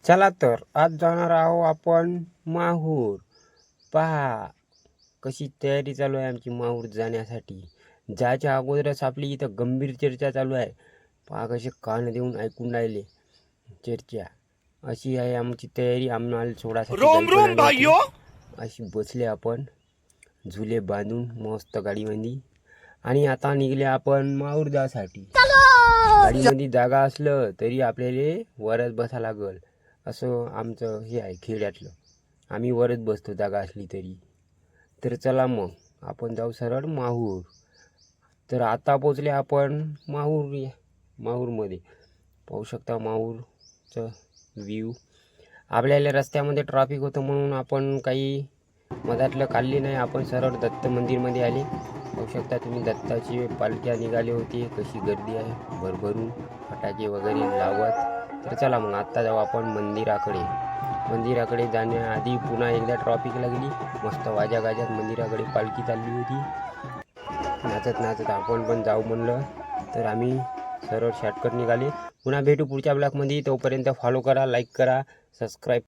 चला तर आज जाणार आहो आपण माहूर. पहा कशी तयारी चालू आहे आमची माहूर जाण्यासाठी. जायच्या अगोदरच आपली इथं गंभीर चर्चा चालू आहे. पहा कसे कान देऊन ऐकून राहिले चर्चा. अशी आहे आमची तयारी. आम्हाला सोडासाठी गाडी पण अशी बसले आपण झुले बांधून मस्त गाडीमध्ये. आणि आता निघले आपण माहूर जासाठी. गाडीमध्ये जागा असलं तरी आपल्याला वरच बसा लागल. असं आमचं हे आहे खेड्यातलं. आम्ही वरच बसतो जागा असली तरी. तर चला मग आपण जाऊ सरळ माहूर. तर आता पोचले आपण माहूरमध्ये. पाहू शकता माहूरचं व्ह्यू. आपल्याला रस्त्यामध्ये ट्रॅफिक होतं म्हणून आपण काही मधातलं काढले नाही. आपण सरळ दत्त मंदिरमध्ये आले. पाहू शकता तुम्ही दत्ताची पालख्या निघाली होती. कशी गर्दी आहे भरभरून फटाके वगैरे लावत. तर चला मग आत्ता जाऊ आपण मंदिराकडे जाण्याआधी पुन्हा एकदा ट्रॉफिक लागली. मस्त वाजा गाजात मंदिराकडे पालखी चालली होती. नाचत नाचत आपण पण जाऊ म्हणलं तर आम्ही सरळ शॉर्टकट निघाले. पुन्हा भेटू पुढच्या ब्लॉगमध्ये. तोपर्यंत फॉलो करा, लाईक करा, सबस्क्राईब